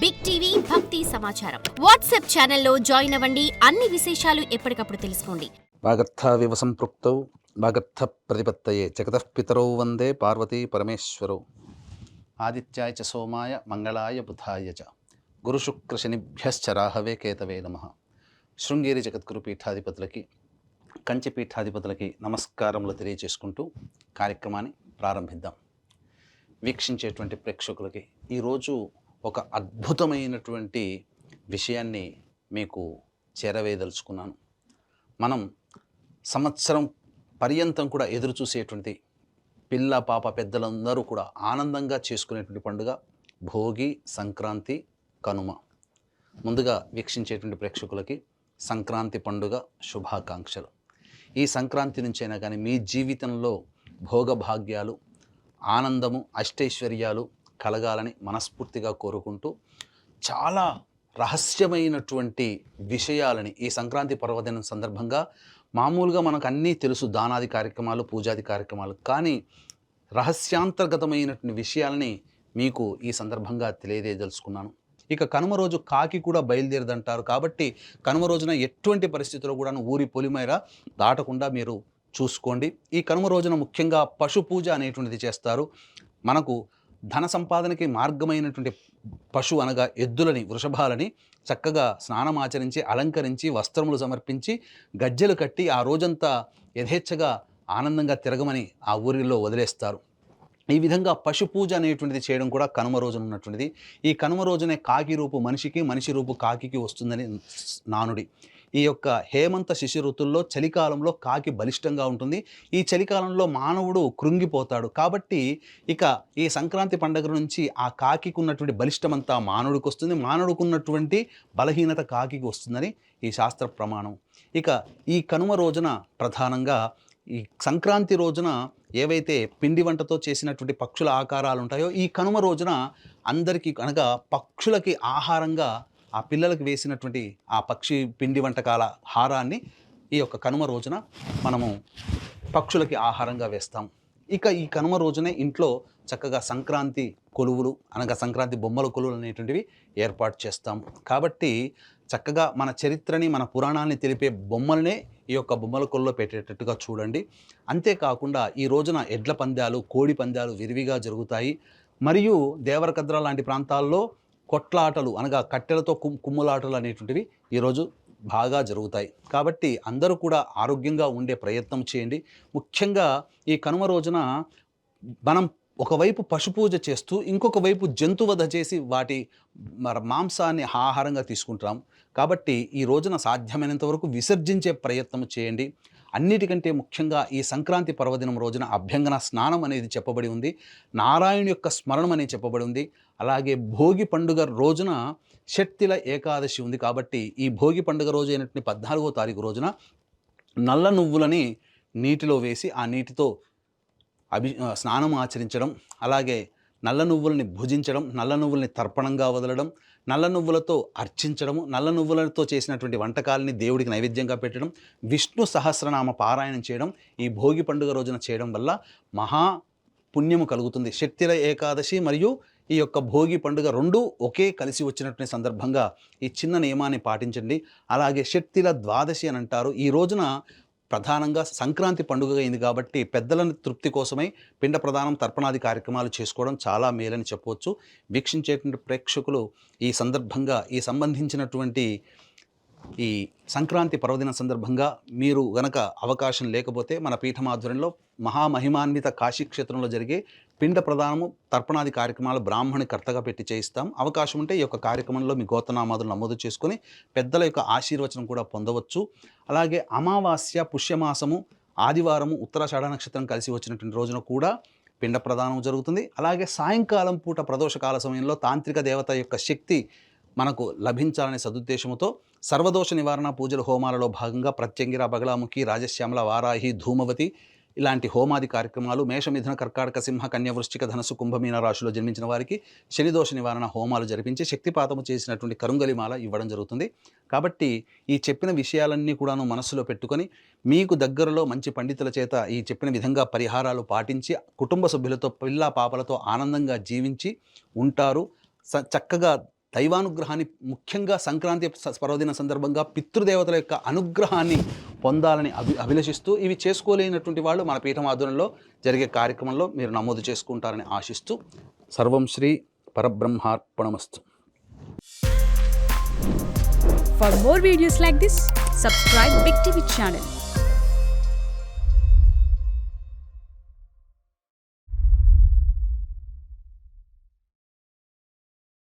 Big TV భక్తి సమాచారం WhatsApp ఛానల్లో జాయిన్ అవ్వండి. అన్ని విశేషాలు ఎప్పటికప్పుడు తెలుసుకోండి. వాగర్థావివ సంపృక్తౌ వాగర్థ ప్రతిపత్తయే జగతః పితరౌ వందే పార్వతీ పరమేశ్వరౌ. ఆదిత్యాయ చ సోమాయ మంగళాయ బుధాయ చ గురుశుక్రశనిభ్యశ్చ రాహవే కేతవే నమః. శృంగేరి జగద్గురు పీఠాధిపతులకి, కంచి పీఠాధిపతులకి నమస్కారములు తెలియజేసుకుంటూ కార్యక్రమాన్ని ప్రారంభిద్దాం. వీక్షించేటువంటి ప్రేక్షకులకి ఈరోజు ఒక అద్భుతమైనటువంటి విషయాన్ని మీకు చేరవేయదలుచుకున్నాను. మనం సంవత్సరం పర్యంతం కూడా ఎదురు చూసేటువంటి పిల్ల పాప పెద్దలందరూ కూడా ఆనందంగా చేసుకునేటువంటి పండుగ భోగి, సంక్రాంతి, కనుమ. ముందుగా వీక్షించేటువంటి ప్రేక్షకులకి సంక్రాంతి పండుగ శుభాకాంక్షలు. ఈ సంక్రాంతి నుంచైనా కానీ మీ జీవితంలో భోగభాగ్యాలు, ఆనందము, అష్టైశ్వర్యాలు కలగాలని మనస్ఫూర్తిగా కోరుకుంటూ చాలా రహస్యమైనటువంటి విషయాలని ఈ సంక్రాంతి పర్వదినం సందర్భంగా మామూలుగా మనకు అన్నీ తెలుసు, దానాది కార్యక్రమాలు, పూజాది కార్యక్రమాలు, కానీ రహస్యాంతర్గతమైనటువంటి విషయాలని మీకు ఈ సందర్భంగా తెలియజేయదలుచుకున్నాను. ఇక కనుమ రోజు కాకి కూడా బయలుదేరదంటారు కాబట్టి కనుమ రోజున ఎటువంటి పరిస్థితుల్లో కూడా ఊరి పొలిమేర దాటకుండా మీరు చూసుకోండి. ఈ కనుమ రోజున ముఖ్యంగా పశు పూజ అనేటువంటిది చేస్తారు. మనకు ధన సంపాదనకి మార్గమైనటువంటి పశు అనగా ఎద్దులని, వృషభాలని చక్కగా స్నానం ఆచరించి, అలంకరించి, వస్త్రములు సమర్పించి, గజ్జెలు కట్టి ఆ రోజంతా యథేచ్ఛగా ఆనందంగా తిరగమని ఆ ఊరిలో వదిలేస్తారు. ఈ విధంగా పశు పూజ అనేటువంటిది చేయడం కూడా కనుమ రోజున ఉన్నటువంటిది. ఈ కనుమ రోజునే కాకి రూపు మనిషికి, మనిషి రూపు కాకికి వస్తుందని నానుడి. ఈ యొక్క హేమంత శిశిర ఋతుల్లో చలికాలంలో కాకి బలిష్టంగా ఉంటుంది. ఈ చలికాలంలో మానవుడు కృంగిపోతాడు. కాబట్టి ఇక ఈ సంక్రాంతి పండుగ నుంచి ఆ కాకికి ఉన్నటువంటి బలిష్టమంతా మానవుడికి వస్తుంది, మానవుడికి ఉన్నటువంటి బలహీనత కాకికి వస్తుందని ఈ శాస్త్ర ప్రమాణం. ఇక ఈ కనుమ రోజున ప్రధానంగా ఈ సంక్రాంతి రోజున ఏవైతే పిండి వంటతో చేసినటువంటి పక్షుల ఆకారాలు ఉంటాయో ఈ కనుమ రోజున అందరికీ అనగా పక్షులకి ఆహారంగా ఆ పిల్లలకు వేసినటువంటి ఆ పక్షి పిండి వంటకాల హారాన్ని ఈ యొక్క కనుమ రోజున మనము పక్షులకి ఆహారంగా వేస్తాం. ఇక ఈ కనుమ రోజునే ఇంట్లో చక్కగా సంక్రాంతి కొలువులు అనగా సంక్రాంతి బొమ్మల కొలువులు అనేటువంటివి ఏర్పాటు చేస్తాం. కాబట్టి చక్కగా మన చరిత్రని, మన పురాణాన్ని తెలిపే బొమ్మలనే ఈ యొక్క బొమ్మల కొలువులో పెట్టేటట్టుగా చూడండి. అంతేకాకుండా ఈ రోజున ఎడ్ల పందాలు, కోడి పందాలు విరివిగా జరుగుతాయి. మరియు దేవరకద్ర లాంటి ప్రాంతాల్లో కొట్లాటలు అనగా కట్టెలతో కుమ్ములాటలు అనేటువంటివి ఈరోజు బాగా జరుగుతాయి. కాబట్టి అందరూ కూడా ఆరోగ్యంగా ఉండే ప్రయత్నం చేయండి. ముఖ్యంగా ఈ కనుమ రోజున మనం ఒకవైపు పశుపూజ చేస్తూ ఇంకొక వైపు జంతువధ చేసి వాటి మాంసాన్ని ఆహారంగా తీసుకుంటాం. కాబట్టి ఈ రోజున సాధ్యమైనంత వరకు విసర్జించే ప్రయత్నం చేయండి. అన్నిటికంటే ముఖ్యంగా ఈ సంక్రాంతి పర్వదినం రోజున అభ్యంగన స్నానం అనేది చెప్పబడి ఉంది, నారాయణ యొక్క స్మరణం అనేది చెప్పబడి ఉంది. అలాగే భోగి పండుగ రోజున షట్తిల ఏకాదశి ఉంది. కాబట్టి ఈ భోగి పండుగ రోజు అయినటువంటి 14వ తారీఖు రోజున నల్ల నువ్వులని నీటిలో వేసి ఆ నీటితో స్నానం ఆచరించడం, అలాగే నల్ల నువ్వులని భుజించడం, నల్ల నువ్వుల్ని తర్పణంగా వదలడం, నల్ల నువ్వులతో అర్చించడము, నల్ల నువ్వులతో చేసినటువంటి వంటకాలని దేవుడికి నైవేద్యంగా పెట్టడం, విష్ణు సహస్రనామ పారాయణం చేయడం ఈ భోగి పండుగ రోజున చేయడం వల్ల మహా పుణ్యము కలుగుతుంది. షట్తిల ఏకాదశి మరియు ఈ యొక్క భోగి పండుగ రెండూ ఒకే కలిసి వచ్చినటువంటి సందర్భంగా ఈ చిన్న నియమాన్ని పాటించండి. అలాగే షట్తిల ద్వాదశి అని అంటారు. ఈ రోజున ప్రధానంగా సంక్రాంతి పండుగ అయింది కాబట్టి పెద్దల తృప్తి కోసమై పిండ ప్రదానం, తర్పణాది కార్యక్రమాలు చేసుకోవడం చాలా మేలని చెప్పవచ్చు. వీక్షించేటువంటి ప్రేక్షకులు ఈ సందర్భంగా ఈ సంబంధించినటువంటి ఈ సంక్రాంతి పర్వదిన సందర్భంగా మీరు గనక అవకాశం లేకపోతే మన పీఠమాధ్వర్యంలో మహామహిమాన్విత కాశీక్షేత్రంలో జరిగే పిండ ప్రదానము, తర్పణాది కార్యక్రమాలు బ్రాహ్మణి కర్తగా పెట్టి చేయిస్తాం. అవకాశం ఉంటే ఈ యొక్క కార్యక్రమంలో మీ గోత్రనామాదులు నమోదు చేసుకొని పెద్దల యొక్క ఆశీర్వచనం కూడా పొందవచ్చు. అలాగే అమావాస్య, పుష్యమాసము, ఆదివారము, ఉత్తరాషాఢ నక్షత్రం కలిసి వచ్చినటువంటి రోజున కూడా పిండ ప్రదానం జరుగుతుంది. అలాగే సాయంకాలం పూట ప్రదోషకాల సమయంలో తాంత్రిక దేవత యొక్క శక్తి మనకు లభించాలనే సదుద్దేశంతో సర్వదోష నివారణ పూజల హోమాలలో భాగంగా ప్రత్యంగిర, బగలాముఖి, రాజశ్యామల, వారాహి, ధూమవతి ఇలాంటి హోమాది కార్యక్రమాలు మేషమిథున, కర్కాటక, సింహ, కన్య, వృశ్చిక, ధనస్సు, కుంభమీన రాశిలో జన్మించిన వారికి శనిదోష నివారణ హోమాలు జరిపించి శక్తిపాతము చేసినటువంటి కరుంగలిమాల ఇవ్వడం జరుగుతుంది. కాబట్టి ఈ చెప్పిన విషయాలన్నీ కూడాను మనస్సులో పెట్టుకొని మీకు దగ్గరలో మంచి పండితుల చేత ఈ చెప్పిన విధంగా పరిహారాలు పాటించి కుటుంబ సభ్యులతో, పిల్ల పాపలతో ఆనందంగా జీవించి ఉంటారు. చక్కగా దైవానుగ్రహాన్ని, ముఖ్యంగా సంక్రాంతి పర్వదిన సందర్భంగా పితృదేవతల యొక్క అనుగ్రహాన్ని పొందాలని అభిలషిస్తూ, ఇవి చేసుకోలేనటువంటి వాళ్ళు మన పీఠం ఆధ్వర్యంలో జరిగే కార్యక్రమంలో మీరు నమోదు చేసుకుంటారని ఆశిస్తూ, సర్వం Shri పరబ్రహ్మార్పణమస్తు. For more videos like this, subscribe Big TV channel.